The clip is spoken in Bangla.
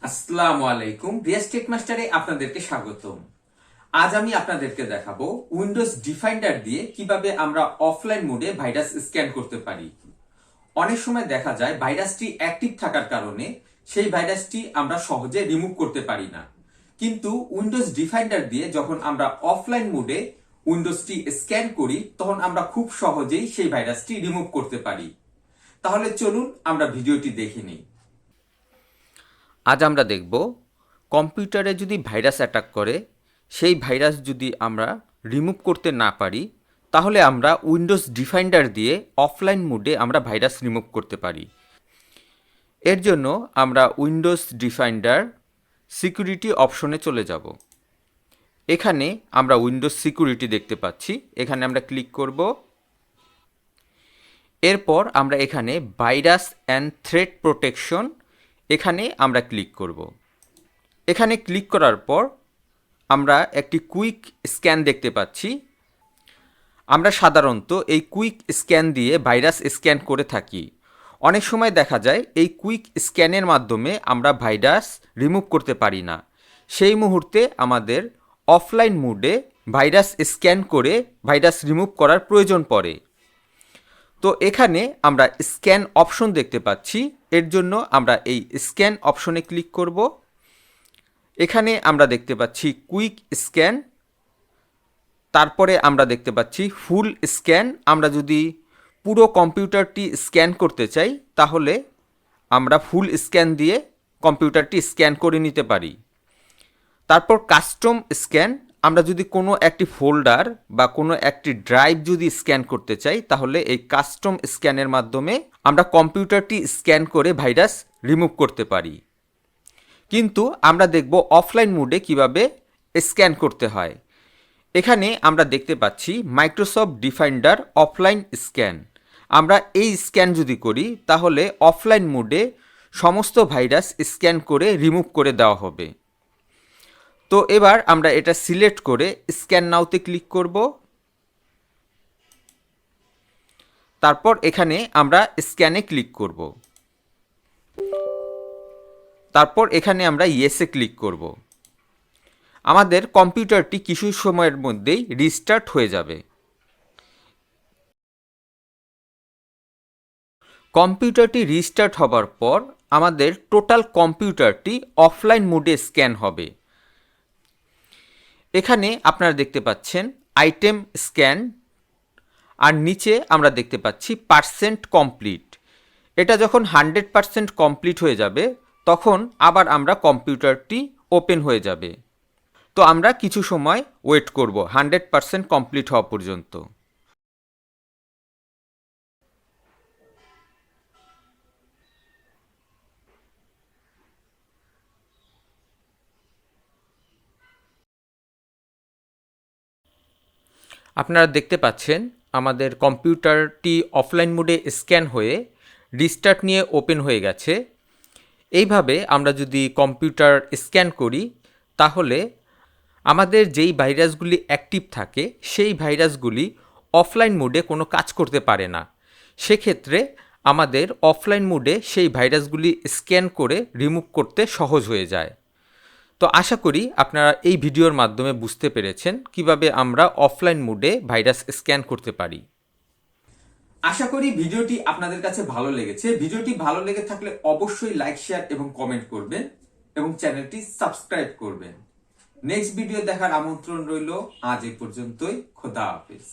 আসসালামু আলাইকুম, রিয়াজ টেক মাস্টারে আপনাদেরকে স্বাগতম। আজ আমি আপনাদেরকে দেখাবো উইন্ডোজ ডিফাইন্ডার দিয়ে কিভাবে আমরা অফলাইন মোডে ভাইরাস স্ক্যান করতে পারি। অনেক সময় দেখা যায় ভাইরাসটি অ্যাক্টিভ থাকার কারণে সেই ভাইরাসটি আমরা সহজে রিমুভ করতে পারি না, কিন্তু উইন্ডোজ ডিফাইন্ডার দিয়ে যখন আমরা অফলাইন মোডে উইন্ডোজটি স্ক্যান করি তখন আমরা খুব সহজেই সেই ভাইরাসটি রিমুভ করতে পারি। তাহলে চলুন আমরা ভিডিওটি দেখে নিই। আজ আমরা দেখব কম্পিউটারে যদি ভাইরাস অ্যাটাক করে সেই ভাইরাস যদি আমরা রিমুভ করতে না পারি তাহলে আমরা উইন্ডোজ ডিফাইন্ডার দিয়ে অফলাইন মোডে আমরা ভাইরাস রিমুভ করতে পারি। এর জন্য আমরা উইন্ডোজ ডিফাইন্ডার সিকিউরিটি অপশনে চলে যাব। এখানে আমরা উইন্ডোজ সিকিউরিটি দেখতে পাচ্ছি, এখানে আমরা ক্লিক করব। এরপর আমরা এখানে ভাইরাস অ্যান্ড থ্রেট প্রোটেকশন এখানে আমরা ক্লিক করব। এখানে ক্লিক করার পর আমরা একটি কুইক স্ক্যান দেখতে পাচ্ছি। আমরা সাধারণত এই কুইক স্ক্যান দিয়ে ভাইরাস স্ক্যান করে থাকি। অনেক সময় দেখা যায় এই কুইক স্ক্যানের মাধ্যমে আমরা ভাইরাস রিমুভ করতে পারি না, সেই মুহূর্তে আমাদের অফলাইন মোডে ভাইরাস স্ক্যান করে ভাইরাস রিমুভ করার প্রয়োজন পড়ে। তো এখানে আমরা স্ক্যান অপশন দেখতে পাচ্ছি, এর জন্য আমরা এই স্ক্যান অপশনে ক্লিক করব। এখানে আমরা দেখতে পাচ্ছি কুইক স্ক্যান, তারপরে আমরা দেখতে পাচ্ছি ফুল স্ক্যান। আমরা যদি পুরো কম্পিউটারটি স্ক্যান করতে চাই তাহলে আমরা ফুল স্ক্যান দিয়ে কম্পিউটারটি স্ক্যান করে নিতে পারি। তারপর কাস্টম স্ক্যান, আমরা যদি কোনো একটি ফোল্ডার বা কোনো একটি ড্রাইভ যদি স্ক্যান করতে চাই তাহলে এই কাস্টম স্ক্যানের মাধ্যমে আমরা কম্পিউটারটি স্ক্যান করে ভাইরাস রিমুভ করতে পারি। কিন্তু আমরা দেখব অফলাইন মোডে কিভাবে স্ক্যান করতে হয়। এখানে আমরা দেখতে পাচ্ছি মাইক্রোসফট ডিফাইন্ডার অফলাইন স্ক্যান। আমরা এই স্ক্যান যদি করি তাহলে অফলাইন মোডে সমস্ত ভাইরাস স্ক্যান করে রিমুভ করে দেওয়া হবে। তো এবার আমরা এটা সিলেক্ট করে স্ক্যান নাওতে ক্লিক করব। তারপর এখানে আমরা স্ক্যানে ক্লিক করব। তারপর এখানে আমরা ইয়েসে ক্লিক করব। আমাদের কম্পিউটারটি কিছু সময়ের মধ্যেই রিস্টার্ট হয়ে যাবে। কম্পিউটারটি রিস্টার্ট হবার পর আমাদের টোটাল কম্পিউটারটি অফলাইন মোডে স্ক্যান হবে। এখানে আপনারা দেখতে পাচ্ছেন আইটেম স্ক্যান, আর নিচে আমরা দেখতে পাচ্ছি পার্সেন্ট কমপ্লিট। এটা যখন 100% কমপ্লিট হয়ে যাবে তখন আবার আমরা কম্পিউটারটি ওপেন হয়ে যাবে। তো আমরা কিছু সময় ওয়েট করব 100% কমপ্লিট হওয়া পর্যন্ত। আপনারা দেখতে পাচ্ছেন আমাদের কম্পিউটারটি অফলাইন মোডে স্ক্যান হয়ে রিস্টার্ট নিয়ে ওপেন হয়ে গেছে। এইভাবে আমরা যদি কম্পিউটার স্ক্যান করি তাহলে আমাদের যেই ভাইরাসগুলি অ্যাক্টিভ থাকে সেই ভাইরাসগুলি অফলাইন মোডে কোনো কাজ করতে পারে না। সেক্ষেত্রে আমাদের অফলাইন মোডে সেই ভাইরাসগুলি স্ক্যান করে রিমুভ করতে সহজ হয়ে যায়। তো আশা করি আপনারা এই ভিডিওর মাধ্যমে বুঝতে পেরেছেন কিভাবে আমরা অফলাইন মোডে ভাইরাস স্ক্যান করতে পারি। আশা করি ভিডিওটি আপনাদের কাছে ভালো লেগেছে। ভিডিওটি ভালো লেগে থাকলে অবশ্যই লাইক, শেয়ার এবং কমেন্ট করবেন এবং চ্যানেলটি সাবস্ক্রাইব করবেন। নেক্সট ভিডিও দেখার আমন্ত্রণ রইল। আজ এই পর্যন্তই। খোদা হাফেজ।